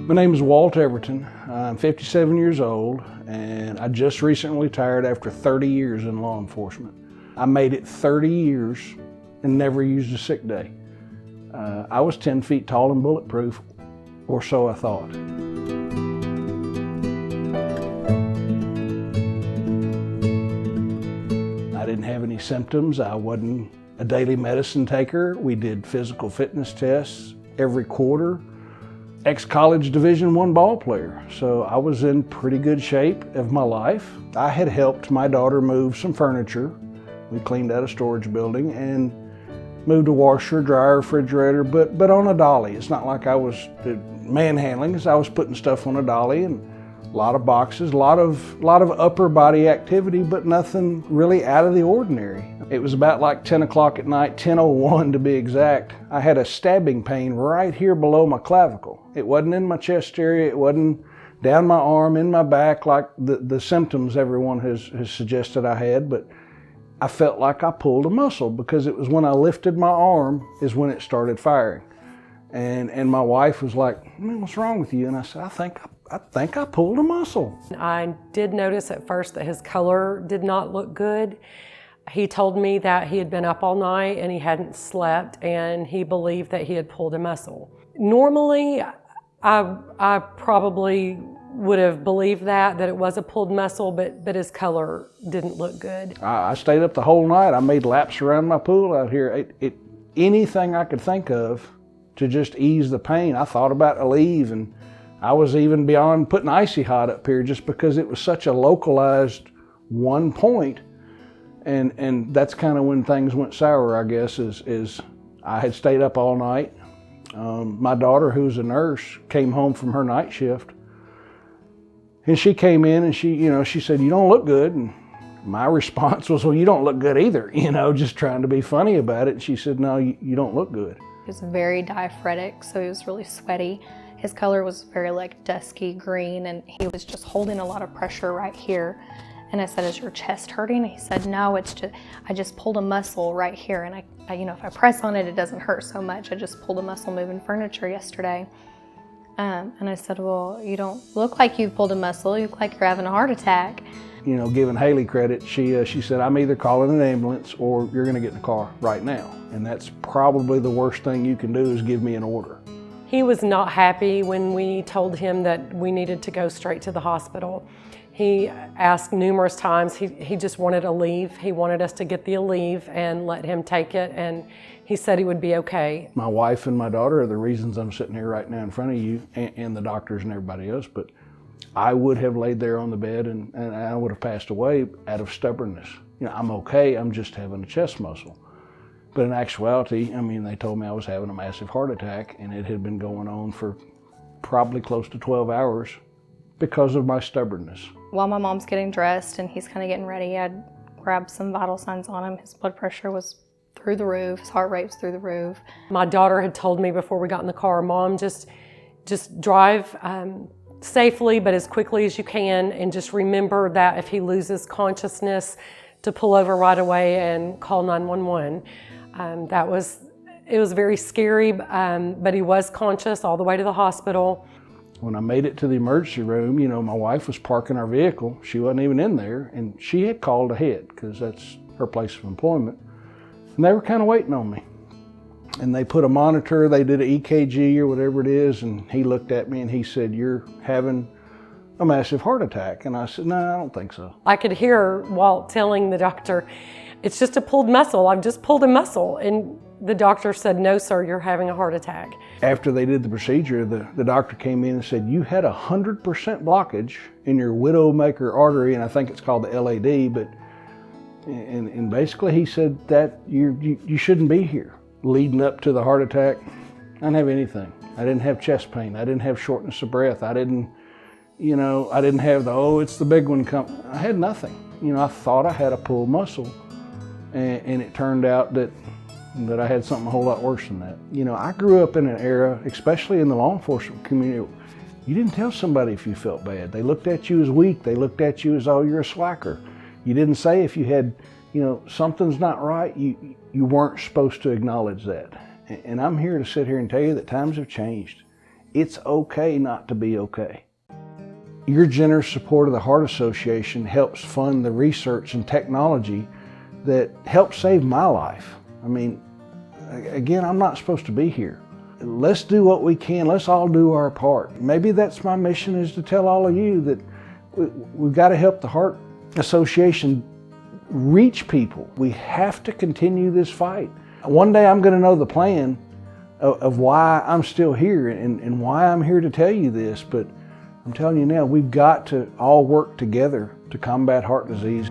My name is Walt Everton. I'm 57 years old, and I just recently retired after 30 years in law enforcement. I made it 30 years and never used a sick day. I was 10 feet tall and bulletproof, or so I thought. I didn't have any symptoms. I wasn't a daily medicine taker. We did physical fitness tests every quarter. Ex-college Division I ball player, so I was in pretty good shape of my life. I had helped my daughter move some furniture. We cleaned out a storage building and moved a washer, dryer, refrigerator, but on a dolly. It's not like I was manhandling, I was putting stuff on a dolly, and a lot of boxes, a lot of upper body activity, but nothing really out of the ordinary. It was about like 10 o'clock at night, 10:01 to be exact. I had a stabbing pain right here below my clavicle. It wasn't in my chest area, it wasn't down my arm, in my back, like the symptoms everyone has suggested I had, but I felt like I pulled a muscle, because it was when I lifted my arm is when it started firing. And my wife was like, "What's wrong with you?" And I said, I think I pulled a muscle. I did notice at first that his color did not look good. He told me that he had been up all night and he hadn't slept, and he believed that he had pulled a muscle. Normally, I probably would have believed that it was a pulled muscle, but his color didn't look good. I stayed up the whole night. I made laps around my pool out here. Anything I could think of to just ease the pain. I thought about a leave, and I was even beyond putting icy hot up here just because it was such a localized one point. And that's kind of when things went sour, I guess, is I had stayed up all night. My daughter, who's a nurse, came home from her night shift, and she came in and she said, "You don't look good." And my response was, "Well, you don't look good either," just trying to be funny about it. And she said, "No, you don't look good." He was very diaphoretic, so he was really sweaty. His color was very like dusky green, and he was just holding a lot of pressure right here. And I said, "Is your chest hurting?" He said, "No, I just pulled a muscle right here, and I if I press on it, it doesn't hurt so much. I just pulled a muscle moving furniture yesterday." And I said, "Well, you don't look like you've pulled a muscle. You look like you're having a heart attack." Giving Haley credit, she said, "I'm either calling an ambulance or you're going to get in the car right now." And that's probably the worst thing you can do, is give me an order. He was not happy when we told him that we needed to go straight to the hospital. He asked numerous times. He just wanted a leave. He wanted us to get the leave and let him take it, and he said he would be okay. My wife and my daughter are the reasons I'm sitting here right now in front of you, and the doctors and everybody else, but I would have laid there on the bed and I would have passed away out of stubbornness. I'm okay, I'm just having a chest muscle. But in actuality, they told me I was having a massive heart attack, and it had been going on for probably close to 12 hours because of my stubbornness. While my mom's getting dressed and he's kind of getting ready, I'd grabbed some vital signs on him. His blood pressure was through the roof, his heart rate was through the roof. My daughter had told me before we got in the car, "Mom, just drive safely, but as quickly as you can, and just remember that if he loses consciousness, to pull over right away and call 911. It was very scary, but he was conscious all the way to the hospital. When I made it to the emergency room, my wife was parking our vehicle. She wasn't even in there, and she had called ahead because that's her place of employment. And they were kind of waiting on me. And they put a monitor, they did an EKG or whatever it is, and he looked at me and he said, "You're having a massive heart attack." And I said, "No, I don't think so." I could hear Walt telling the doctor, "It's just a pulled muscle. I've just pulled a muscle." And the doctor said, "No, sir, you're having a heart attack." After they did the procedure, the doctor came in and said, "You had 100% blockage in your widowmaker artery," and I think it's called the LAD, and basically he said that you shouldn't be here. Leading up to the heart attack, I didn't have anything. I didn't have chest pain. I didn't have shortness of breath. I didn't have it's the big one coming. I had nothing. I thought I had a pulled muscle, and it turned out that I had something a whole lot worse than that. I grew up in an era, especially in the law enforcement community, you didn't tell somebody if you felt bad. They looked at you as weak. They looked at you as, "Oh, you're a slacker." You didn't say if you had, something's not right. You weren't supposed to acknowledge that. And I'm here to sit here and tell you that times have changed. It's okay not to be okay. Your generous support of the Heart Association helps fund the research and technology that helped save my life. I mean, again, I'm not supposed to be here. Let's do what we can. Let's all do our part. Maybe that's my mission, is to tell all of you that we've got to help the Heart Association reach people. We have to continue this fight. One day I'm going to know the plan of why I'm still here and why I'm here to tell you this, but I'm telling you now, we've got to all work together to combat heart disease.